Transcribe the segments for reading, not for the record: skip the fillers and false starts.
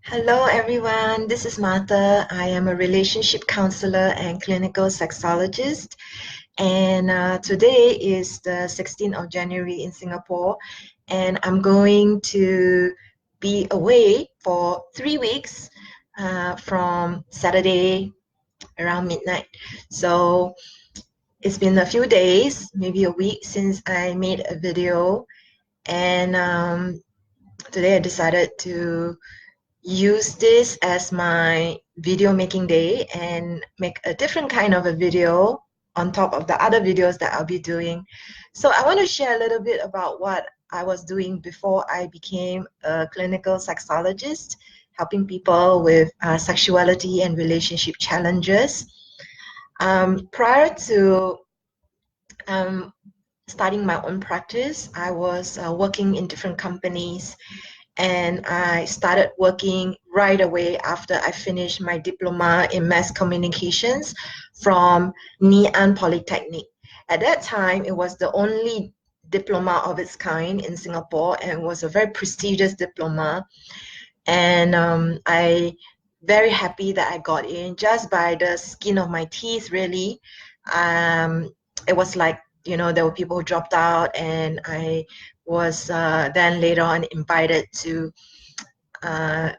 Hello, everyone. This is Martha. I am a relationship counselor and clinical sexologist. And today is the 16th of January in Singapore. And I'm going to be away for 3 weeks from Saturday around midnight. So it's been a few days, maybe a week since I made a video. And today I decided to use this as my video making day and make a different kind of a video on top of the other videos that I'll be doing. So I want to share a little bit about what I was doing before I became a clinical sexologist, helping people with sexuality and relationship challenges. Prior to um, starting my own practice, I was working in different companies, and I started working right away after I finished my diploma in mass communications from Nghi An Polytechnic. At that time, it was the only diploma of its kind in Singapore, and it was a very prestigious diploma. And I very happy that I got in just by the skin of my teeth, really. Um, it was like, there were people who dropped out, and I was then later on invited to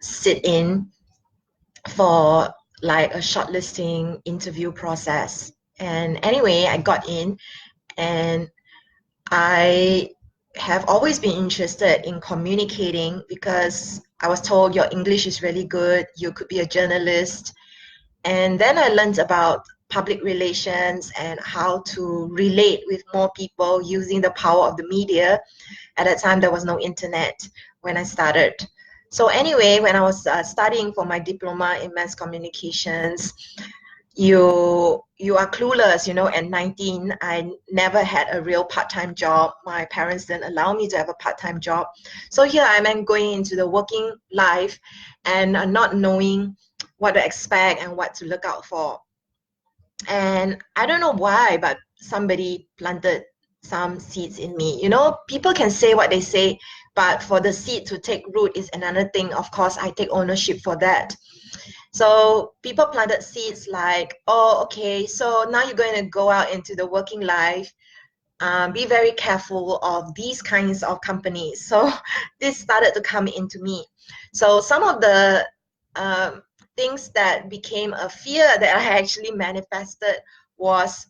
sit in for like a shortlisting interview process. And anyway, I got in, and I have always been interested in communicating because I was told your English is really good, you could be a journalist. And then I learned about public relations and how to relate with more people using the power of the media. At that time, there was no internet when I started. So anyway, when I was studying for my diploma in mass communications, you are clueless, at 19 I never had a real part-time job. My parents didn't allow me to have a part-time job. So here I am going into the working life and not knowing what to expect and what to look out for. And I don't know why, but somebody planted some seeds in me. People can say what they say, but for the seed to take root is another thing. Of course, I take ownership for that. So people planted seeds like, oh, okay, so now you're going to go out into the working life. Be very careful of these kinds of companies. So this started to come into me. So some of the um, things that became a fear that I actually manifested was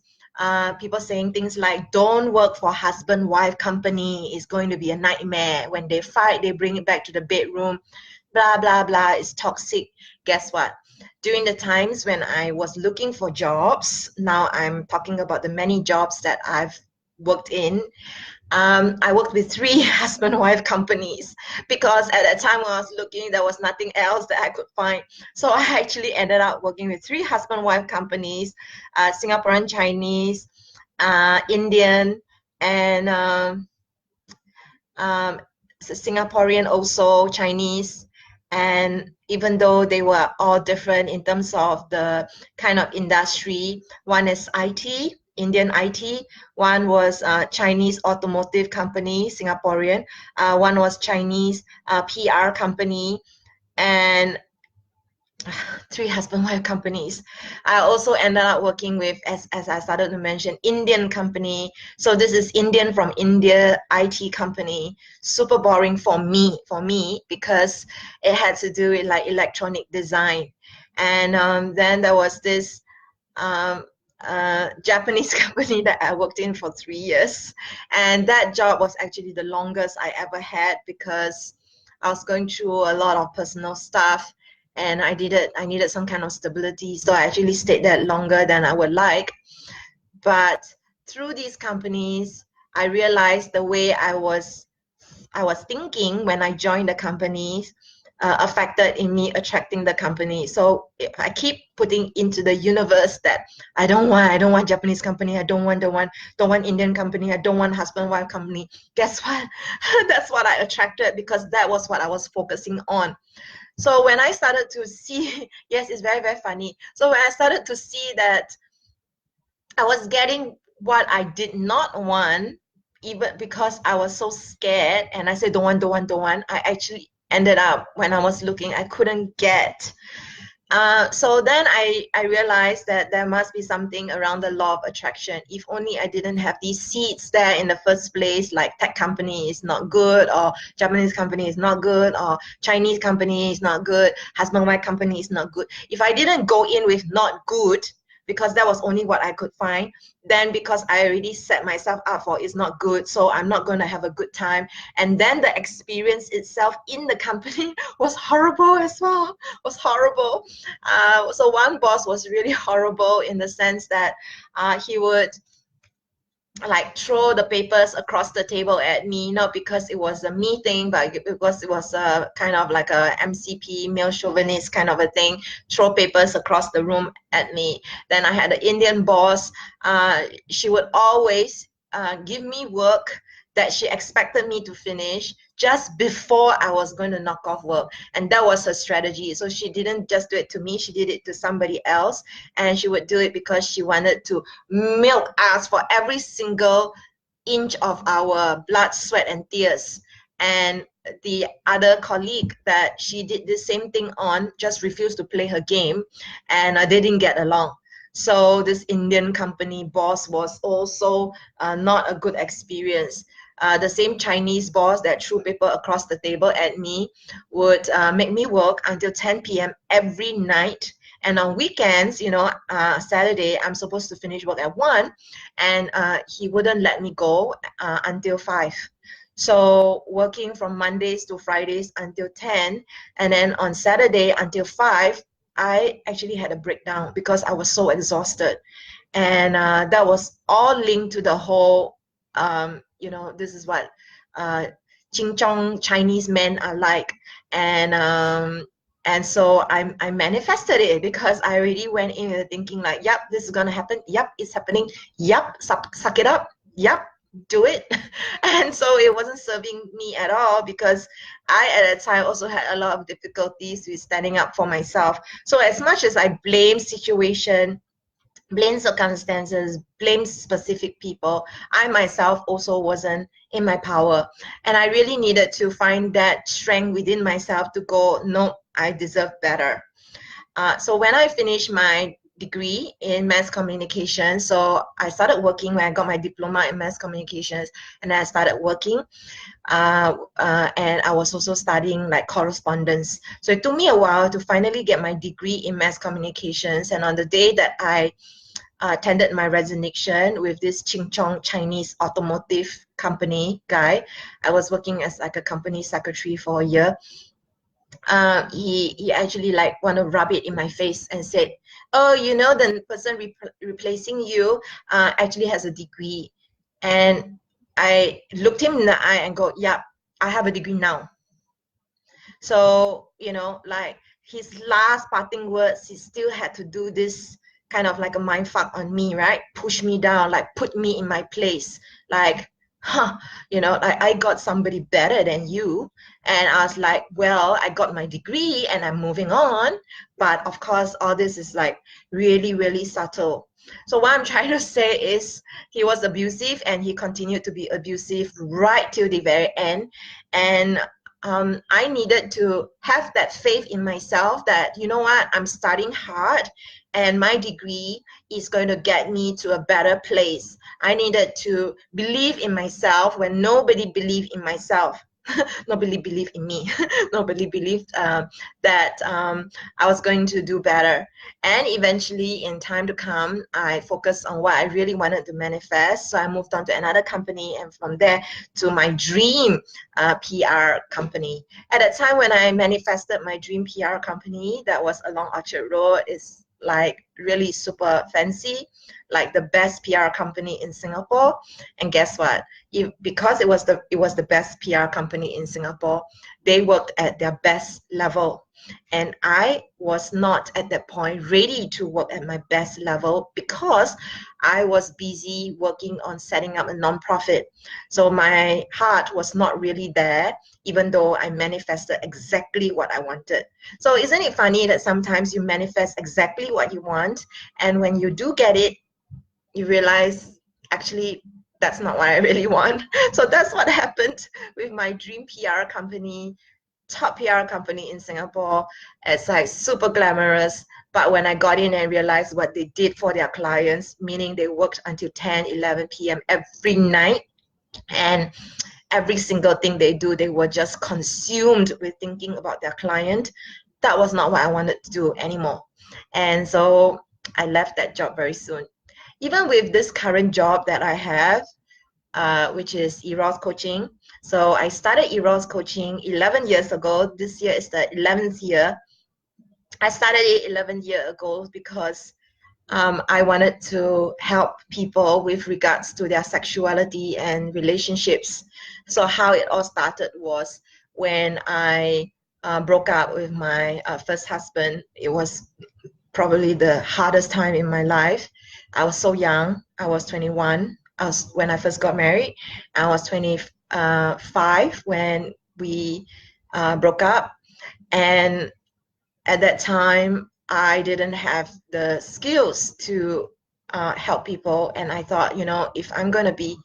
people saying things like, don't work for husband-wife company. It's going to be a nightmare. When they fight, they bring it back to the bedroom. Blah, blah, blah. It's toxic. Guess what? During the times when I was looking for jobs, now I'm talking about the many jobs that I've worked in. I worked with three husband-wife companies because at that time when I was looking, there was nothing else that I could find. So I actually ended up working with three husband-wife companies, Singaporean, Chinese, Indian, and um, Singaporean also, Chinese. And even though they were all different in terms of the kind of industry, one is IT, Indian IT, one was Chinese automotive company, Singaporean, one was Chinese PR company, and three husband-wife companies. I also ended up working with, as I started to mention, Indian company. So this is Indian from India IT company. Super boring for me because it had to do with like electronic design. And then there was this um, Japanese company that I worked in for 3 years. And that job was actually the longest I ever had because I was going through a lot of personal stuff, and I needed some kind of stability. So I actually stayed there longer than I would like. But through these companies, I realized the way I was thinking when I joined the companies affected in me attracting the company. So if I keep putting into the universe that I don't want Japanese company, I don't want Indian company, I don't want husband wife company. Guess what? That's what I attracted because that was what I was focusing on. So when I started to see, yes, it's very, very funny. So when I started to see that I was getting what I did not want, even because I was so scared and I said, don't want, don't want, don't want. I actually ended up when I was looking, I couldn't get. So then I realized that there must be something around the law of attraction. If only I didn't have these seeds there in the first place, like tech company is not good, or Japanese company is not good, or Chinese company is not good, husband wife company is not good. If I didn't go in with not good, because that was only what I could find, then because I already set myself up for it's not good, so I'm not going to have a good time. And then the experience itself in the company was horrible as well, was horrible. So one boss was really horrible in the sense that he would like throw the papers across the table at me, not because it was a me thing, but because it was a kind of like a MCP, male chauvinist kind of a thing, throw papers across the room at me. Then I had an Indian boss. She would always give me work that she expected me to finish just before I was going to knock off work. And that was her strategy. So she didn't just do it to me, she did it to somebody else. And she would do it because she wanted to milk us for every single inch of our blood, sweat, and tears. And the other colleague that she did the same thing on just refused to play her game, and they didn't get along. So this Indian company boss was also not a good experience. The same Chinese boss that threw paper across the table at me would make me work until 10 p.m. every night. And on weekends, Saturday, I'm supposed to finish work at 1, and he wouldn't let me go until 5. So working from Mondays to Fridays until 10, and then on Saturday until 5, I actually had a breakdown because I was so exhausted. And that was all linked to the whole, this is what Ching Chong Chinese men are like. And so I manifested it because I already went in thinking like, yep, this is gonna happen. Yep, it's happening. Yep, suck it up. Yep, do it. And so it wasn't serving me at all because I at that time also had a lot of difficulties with standing up for myself. So as much as I blame situation, blame circumstances, blame specific people, I myself also wasn't in my power. And I really needed to find that strength within myself to go, no, I deserve better. So when I finished my degree in mass communication, so I started working when I got my diploma in mass communications, and then I started working. And I was also studying like correspondence. So it took me a while to finally get my degree in mass communications. And on the day that I tendered my resignation with this Ching Chong Chinese automotive company guy, I was working as like a company secretary for a year. He actually like want to rub it in my face and said, "Oh, the person replacing you actually has a degree." And I looked him in the eye and go, "Yeah, I have a degree now." So, like his last parting words, he still had to do this kind of like a mind fuck on me, right? Push me down, like put me in my place. Like, like I got somebody better than you. And I was like, well, I got my degree and I'm moving on. But of course, all this is like really, really subtle. So what I'm trying to say is he was abusive and he continued to be abusive right till the very end. And I needed to have that faith in myself that, you know what, I'm studying hard and my degree is going to get me to a better place. I needed to believe in myself when nobody believed in myself. Nobody believed in me. Nobody believed that I was going to do better. And eventually, in time to come, I focused on what I really wanted to manifest. So I moved on to another company, and from there to my dream PR company. At that time, when I manifested my dream PR company, that was along Orchard Road, is like really super fancy, like the best PR company in Singapore. And guess what? Because it was the best PR company in Singapore, they worked at their best level. And I was not at that point ready to work at my best level because I was busy working on setting up a nonprofit. So my heart was not really there, even though I manifested exactly what I wanted. So isn't it funny that sometimes you manifest exactly what you want, and when you do get it, you realize actually that's not what I really want. So that's what happened with my dream PR company. top PR company in Singapore. It's like super glamorous. But when I got in and realized what they did for their clients, meaning they worked until 10, 11 p.m. every night, and every single thing they do, they were just consumed with thinking about their client. That was not what I wanted to do anymore. And so I left that job very soon. Even with this current job that I have, which is Eros coaching. So I started Eros coaching 11 years ago. This year is the 11th year. I started it 11 years ago because I wanted to help people with regards to their sexuality and relationships. So how it all started was when I broke up with my first husband. It was probably the hardest time in my life. I was so young. I was 21. When I first got married. I was 25 when we broke up. And at that time, I didn't have the skills to help people. And I thought, if I'm going to be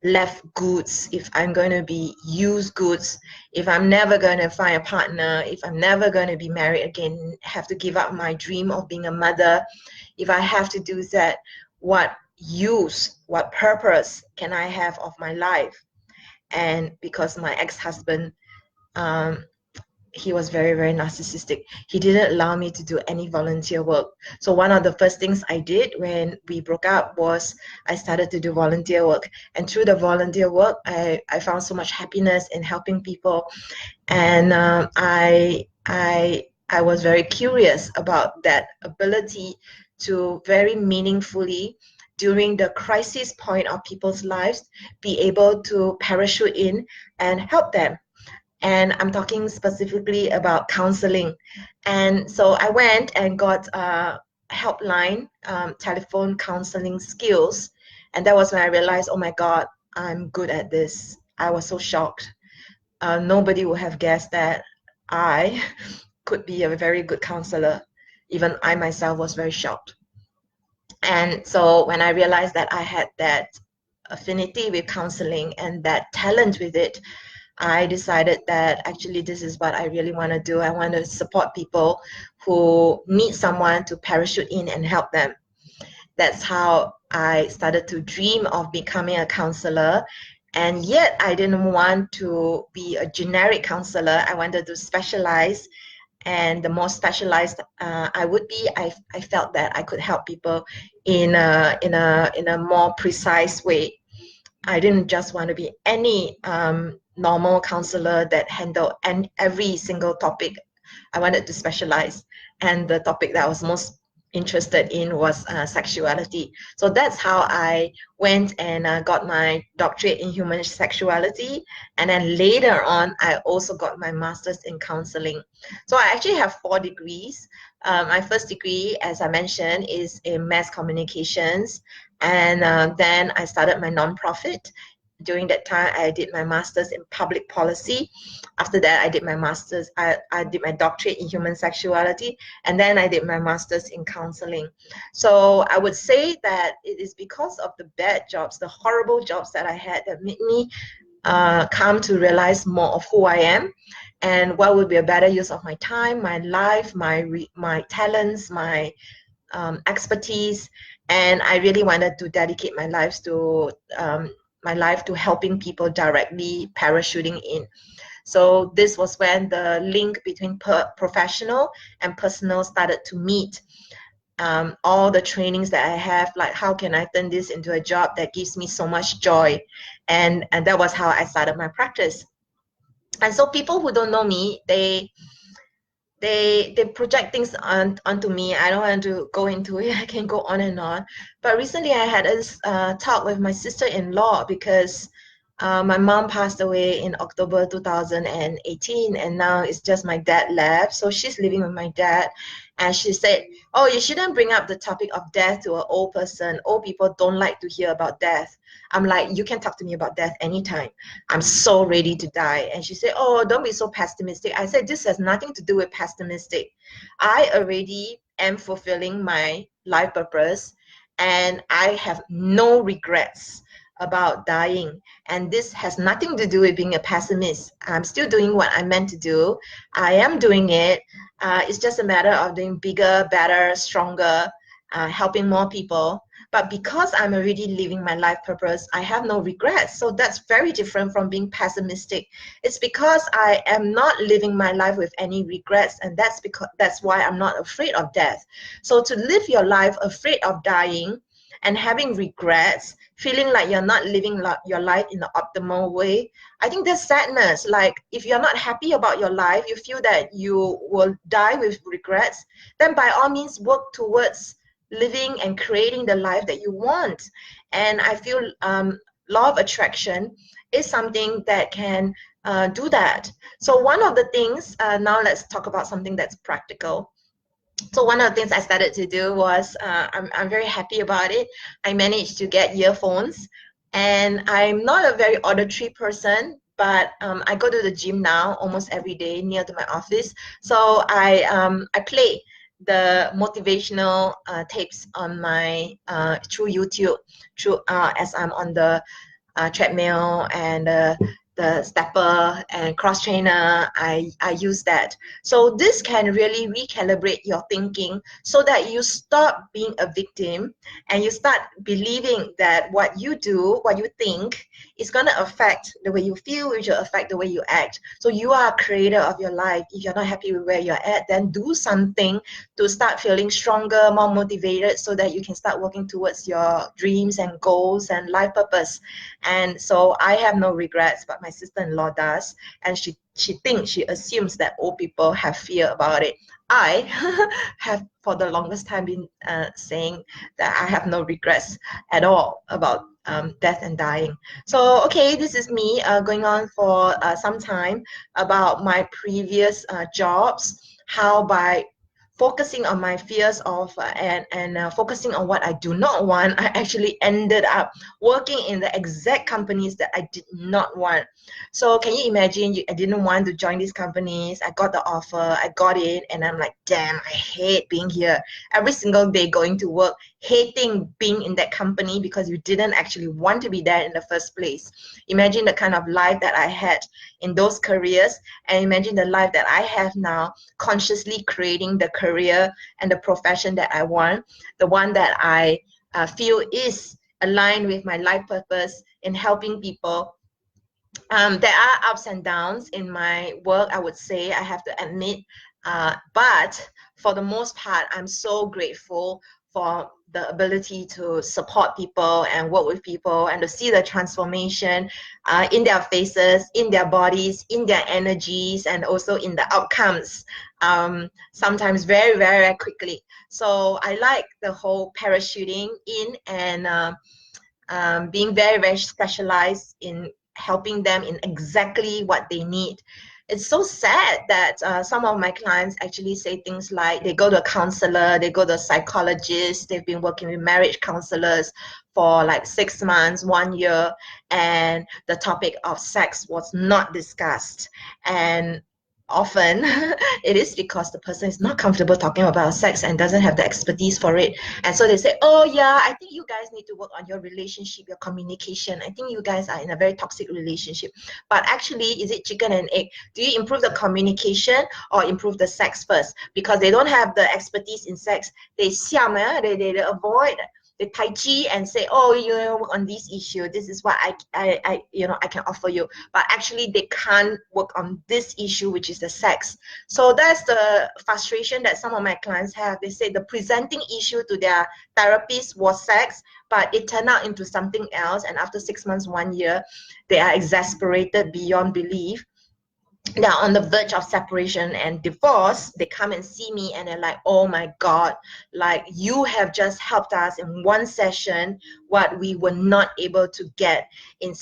left goods, if I'm going to be used goods, if I'm never going to find a partner, if I'm never going to be married again, have to give up my dream of being a mother, if I have to do that, what use, what purpose can I have of my life? And because my ex-husband, um, he was very, very narcissistic. He didn't allow me to do any volunteer work. So one of the first things I did when we broke up was I started to do volunteer work. And through the volunteer work, I found so much happiness in helping people. And I was very curious about that ability to very meaningfully, during the crisis point of people's lives, be able to parachute in and help them. And I'm talking specifically about counseling. And so I went and got a helpline, telephone counseling skills. And that was when I realized, oh my God, I'm good at this. I was so shocked. Nobody would have guessed that I could be a very good counselor. Even I myself was very shocked. And so when I realized that I had that affinity with counseling and that talent with it, I decided that actually this is what I really want to do. I want to support people who need someone to parachute in and help them. That's how I started to dream of becoming a counselor. And yet I didn't want to be a generic counselor. I wanted to specialize. And the more specialized I would be, I felt that I could help people in a more precise way. I didn't just want to be any normal counselor that handled every single topic. I wanted to specialize. And the topic that I was most interested in was sexuality. So that's how I went and got my doctorate in human sexuality. And then later on, I also got my master's in counseling. So I actually have 4 degrees. My first degree, as I mentioned, is in mass communications. And then I started my nonprofit. During that time, I did my master's in public policy. After that, I did my master's, I did my doctorate in human sexuality, and then I did my master's in counseling. So I would say that it is because of the bad jobs, the horrible jobs that I had, that made me come to realize more of who I am and what would be a better use of my time, my life, my talents, my expertise. And I really wanted to dedicate my life to helping people directly parachuting in. So this was when the link between professional and personal started to meet. All the trainings that I have, like how can I turn this into a job that gives me so much joy, and that was how I started my practice. And so people who don't know me, they project things onto me. I don't want to go into it. I can go on and on. But recently I had a talk with my sister-in-law because my mom passed away in October 2018, and now it's just my dad left. So she's living with my dad. And she said, oh, you shouldn't bring up the topic of death to an old person. Old people don't like to hear about death. I'm like, you can talk to me about death anytime. I'm so ready to die. And she said, oh, don't be so pessimistic. I said, this has nothing to do with pessimistic. I already am fulfilling my life purpose, and I have no regrets. about dying. And this has nothing to do with being a pessimist. I'm still doing what I'm meant to do. I am doing it. It's just a matter of doing bigger, better, stronger, helping more people. But because I'm already living my life purpose, I have no regrets. So that's very different from being pessimistic. It's because I am not living my life with any regrets, and that's why I'm not afraid of death. So to live your life afraid of dying and having regrets, feeling like you're not living your life in the optimal way, I think there's sadness. Like if you're not happy about your life, you feel that you will die with regrets, then by all means work towards living and creating the life that you want. And I feel law of attraction is something that can do that. So one of the things, now let's talk about something that's practical. So one of the things I started to do was, I'm very happy about it. I managed to get earphones, and I'm not a very auditory person, but I go to the gym now almost every day near to my office. So I play the motivational tapes on my through YouTube, through as I'm on the treadmill and the stepper and cross trainer. I use that. So this can really recalibrate your thinking so that you stop being a victim and you start believing that what you do, what you think, is going to affect the way you feel, which will affect the way you act. So you are a creator of your life. If you're not happy with where you're at, then do something to start feeling stronger, more motivated, so that you can start working towards your dreams and goals and life purpose. And so I have no regrets, but my sister-in-law does, and she assumes that old people have fear about it. I have for the longest time been saying that I have no regrets at all about death and dying. So okay, this is me going on for some time about my previous jobs, how by focusing on my fears of and focusing on what I do not want, I actually ended up working in the exact companies that I did not want. So can you imagine, I didn't want to join these companies. I got the offer, I got it, and I'm like, damn, I hate being here. Every single day going to work, hating being in that company because you didn't actually want to be there in the first place. Imagine the kind of life that I had in those careers, and imagine the life that I have now, consciously creating the career and the profession that I want, the one that I feel is aligned with my life purpose in helping people. There are ups and downs in my work, I would say, I have to admit. But for the most part, I'm so grateful for the ability to support people and work with people and to see the transformation in their faces, in their bodies, in their energies, and also in the outcomes, sometimes very, very, very quickly. So I like the whole parachuting in and being very, very specialized in helping them in exactly what they need. It's so sad that some of my clients actually say things like they go to a counselor, they go to a psychologist, they've been working with marriage counselors for like 6 months, 1 year, and the topic of sex was not discussed. And often it is because the person is not comfortable talking about sex and doesn't have the expertise for it. And so they say, oh yeah, I think you guys need to work on your relationship, your communication. I think you guys are in a very toxic relationship. But actually, is it chicken and egg? Do you improve the communication or improve the sex first? Because they don't have the expertise in sex. They siam, they avoid, they tai chi and say, oh, you know, work on this issue. This is what I can offer you. But actually, they can't work on this issue, which is the sex. So that's the frustration that some of my clients have. They say the presenting issue to their therapist was sex, but it turned out into something else. And after 6 months, 1 year, they are exasperated beyond belief. They're on the verge of separation and divorce. They come and see me and they're like, oh my God, like you have just helped us in one session what we were not able to get in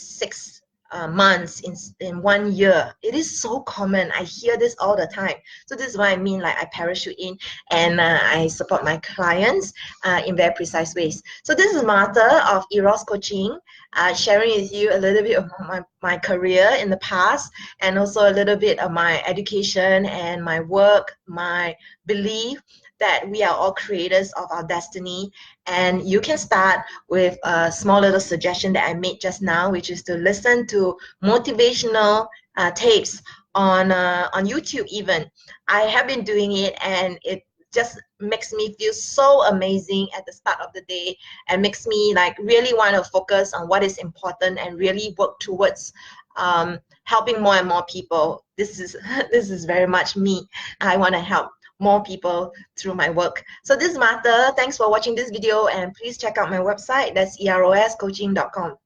months in 1 year. It is so common. I hear this all the time. So this is what I mean, like I parachute in and I support my clients in very precise ways. So this is Martha of Eros Coaching, sharing with you a little bit of my career in the past, and also a little bit of my education and my work, my belief that we are all creators of our destiny. And you can start with a small little suggestion that I made just now, which is to listen to motivational tapes on YouTube even. I have been doing it, and it just makes me feel so amazing at the start of the day, and makes me like really want to focus on what is important and really work towards helping more and more people. This is this is very much me. I want to help more people through my work. So this is Martha. Thanks for watching this video, and please check out my website. That's eroscoaching.com.